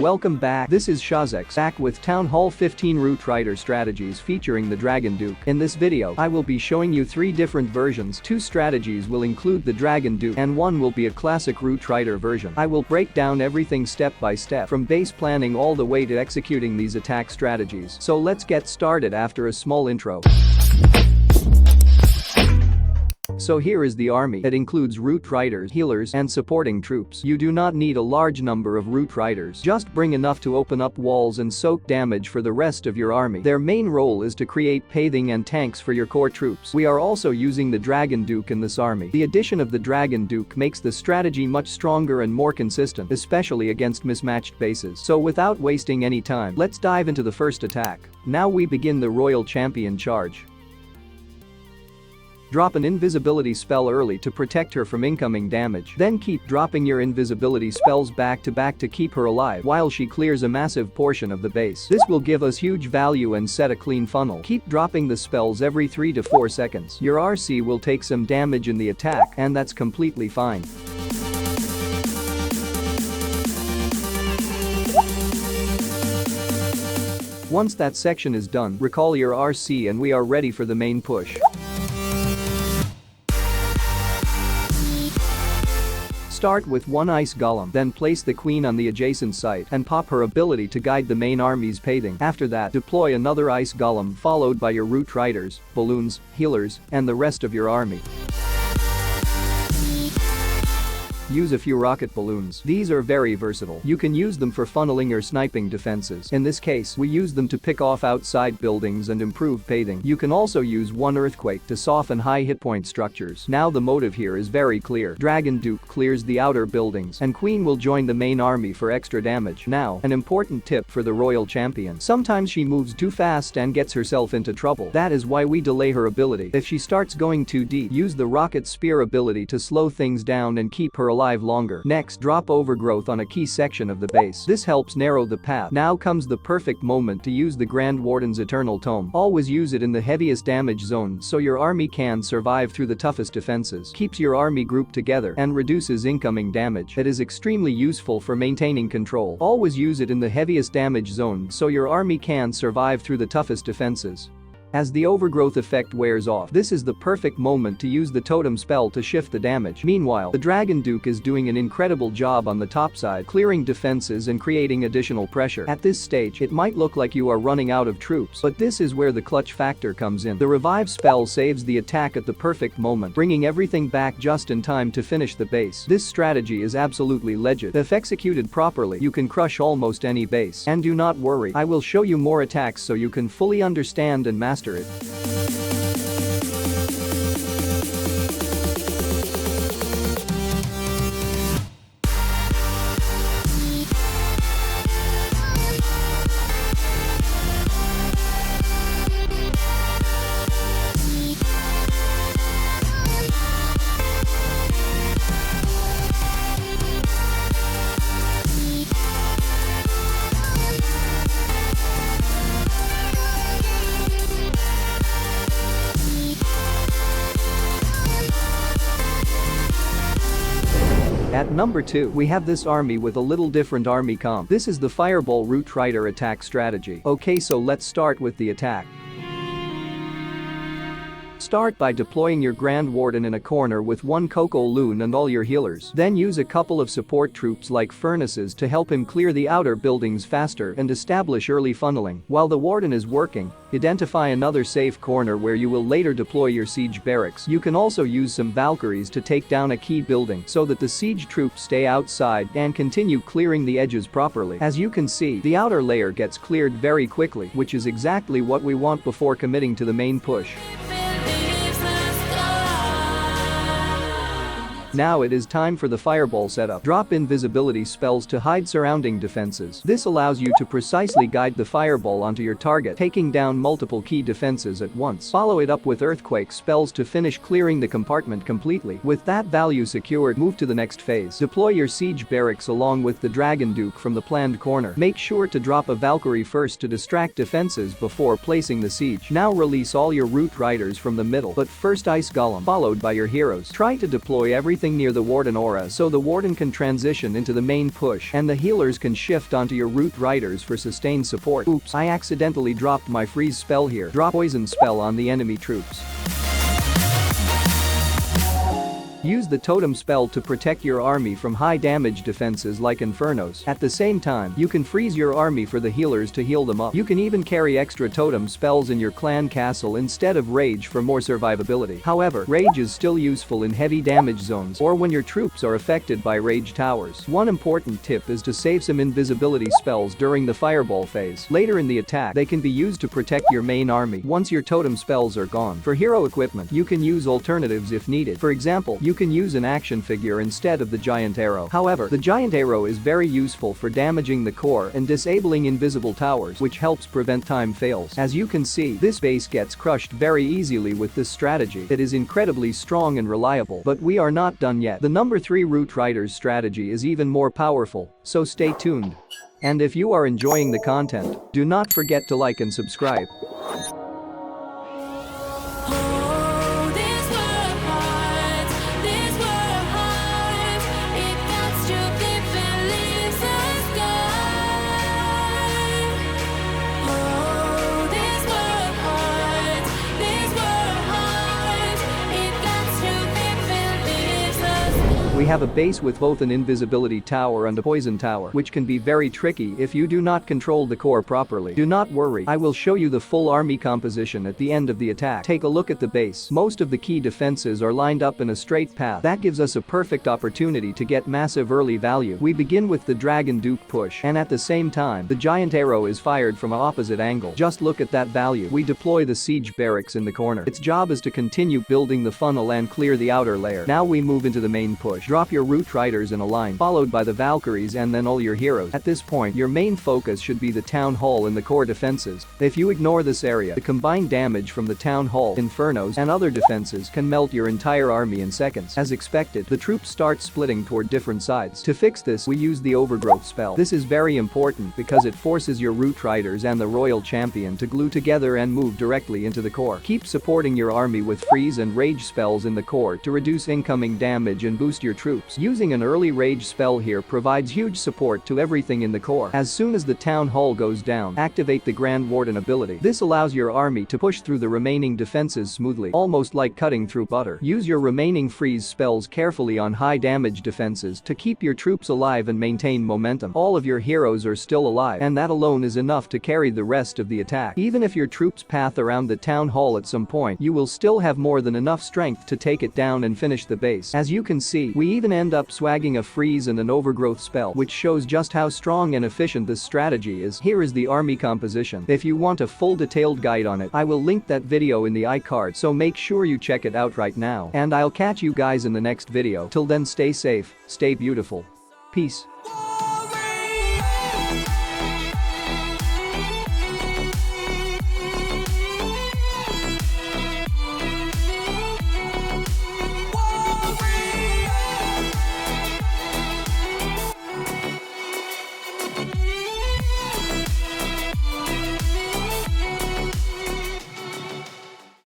Welcome back, this is Shahzex back with Town Hall 15 Root Rider strategies featuring the Dragon Duke. In this video, I will be showing you 3 different versions. 2 strategies will include the Dragon Duke and 1 will be a classic Root Rider version. I will break down everything step by step from base planning all the way to executing these attack strategies. So let's get started after a small intro. So here is the army. It includes Root Riders, healers, and supporting troops. You do not need a large number of Root Riders. Just bring enough to open up walls and soak damage for the rest of your army. Their main role is to create paving and tanks for your core troops. We are also using the Dragon Duke in this army. The addition of the Dragon Duke makes the strategy much stronger and more consistent, especially against mismatched bases. So without wasting any time, let's dive into the first attack. Now we begin the Royal Champion charge. Drop an invisibility spell early to protect her from incoming damage. Then keep dropping your invisibility spells back to back to keep her alive while she clears a massive portion of the base. This will give us huge value and set a clean funnel. Keep dropping the spells every 3 to 4 seconds. Your RC will take some damage in the attack, and that's completely fine. Once that section is done, recall your RC and we are ready for the main push. Start with 1 ice golem, then place the queen on the adjacent site and pop her ability to guide the main army's paving. After that, deploy another ice golem followed by your Root Riders, balloons, healers, and the rest of your army. Use a few rocket balloons. These are very versatile. You can use them for funneling or sniping defenses. In this case, we use them to pick off outside buildings and improve paving. You can also use 1 earthquake to soften high hit point structures. Now the motive here is very clear. Dragon Duke clears the outer buildings and Queen will join the main army for extra damage. Now, an important tip for the Royal Champion. Sometimes she moves too fast and gets herself into trouble. That is why we delay her ability. If she starts going too deep, use the Rocket Spear ability to slow things down and keep her alive longer. Next, drop Overgrowth on a key section of the base. This helps narrow the path. Now comes the perfect moment to use the Grand Warden's Eternal Tome. Always use it in the heaviest damage zone so your army can survive through the toughest defenses. Keeps your army grouped together and reduces incoming damage. It is extremely useful for maintaining control. Always use it in the heaviest damage zone so your army can survive through the toughest defenses. As the Overgrowth effect wears off, this is the perfect moment to use the totem spell to shift the damage. Meanwhile, the Dragon Duke is doing an incredible job on the top side, clearing defenses and creating additional pressure. At this stage, it might look like you are running out of troops, but this is where the clutch factor comes in. The revive spell saves the attack at the perfect moment, bringing everything back just in time to finish the base. This strategy is absolutely legit. If executed properly, you can crush almost any base. And do not worry, I will show you more attacks so you can fully understand and master it. At number 2, we have this army with a little different army comp. This is the Fireball Root Rider attack strategy. Okay, so let's start with the attack. Start by deploying your Grand Warden in a corner with 1 Coco Loon and all your healers. Then use a couple of support troops like furnaces to help him clear the outer buildings faster and establish early funneling. While the Warden is working, identify another safe corner where you will later deploy your siege barracks. You can also use some Valkyries to take down a key building so that the siege troops stay outside and continue clearing the edges properly. As you can see, the outer layer gets cleared very quickly, which is exactly what we want before committing to the main push. Now it is time for the fireball setup. Drop invisibility spells to hide surrounding defenses. This allows you to precisely guide the fireball onto your target, taking down multiple key defenses at once. Follow it up with earthquake spells to finish clearing the compartment completely. With that value secured, move to the next phase. Deploy your siege barracks along with the Dragon Duke from the planned corner. Make sure to drop a Valkyrie first to distract defenses before placing the siege. Now release all your Root Riders from the middle, but first Ice Golem followed by your heroes. Try to deploy everything everything near the Warden aura so the Warden can transition into the main push and the healers can shift onto your Root Riders for sustained support. Oops, I accidentally dropped my freeze spell here. Drop poison spell on the enemy troops. Use the totem spell to protect your army from high damage defenses like infernos. At the same time, you can freeze your army for the healers to heal them up. You can even carry extra totem spells in your clan castle instead of rage for more survivability. However, rage is still useful in heavy damage zones or when your troops are affected by rage towers. One important tip is to save some invisibility spells during the fireball phase. Later in the attack, they can be used to protect your main army once your totem spells are gone. For hero equipment, you can use alternatives if needed. For example, you can use an action figure instead of the giant arrow. However, the giant arrow is very useful for damaging the core and disabling invisible towers, which helps prevent time fails. As you can see, this base gets crushed very easily with this strategy. It is incredibly strong and reliable, but we are not done yet. The number 3 Root Riders strategy is even more powerful, so stay tuned. And if you are enjoying the content, do not forget to like and subscribe. We have a base with both an invisibility tower and a poison tower, which can be very tricky if you do not control the core properly. Do not worry, I will show you the full army composition at the end of the attack. Take a look at the base. Most of the key defenses are lined up in a straight path. That gives us a perfect opportunity to get massive early value. We begin with the Dragon Duke push, and at the same time, the giant arrow is fired from an opposite angle. Just look at that value. We deploy the siege barracks in the corner. Its job is to continue building the funnel and clear the outer layer. Now we move into the main push. Drop your Root Riders in a line, followed by the Valkyries and then all your heroes. At this point, your main focus should be the Town Hall and the core defenses. If you ignore this area, the combined damage from the Town Hall, Infernos, and other defenses can melt your entire army in seconds. As expected, the troops start splitting toward different sides. To fix this, we use the Overgrowth spell. This is very important because it forces your Root Riders and the Royal Champion to glue together and move directly into the core. Keep supporting your army with freeze and rage spells in the core to reduce incoming damage and boost your troops. Using an early rage spell here provides huge support to everything in the core. As soon as the Town Hall goes down, activate the Grand Warden ability. This allows your army to push through the remaining defenses smoothly, almost like cutting through butter. Use your remaining freeze spells carefully on high damage defenses to keep your troops alive and maintain momentum. All of your heroes are still alive, and that alone is enough to carry the rest of the attack. Even if your troops path around the Town Hall at some point, you will still have more than enough strength to take it down and finish the base. As you can see, we even end up swagging a freeze and an Overgrowth spell, which shows just how strong and efficient this strategy is. Here is the army composition. If you want a full detailed guide on it, I will link that video in the iCard, so make sure you check it out right now. And I'll catch you guys in the next video. Till then, stay safe, stay beautiful. Peace.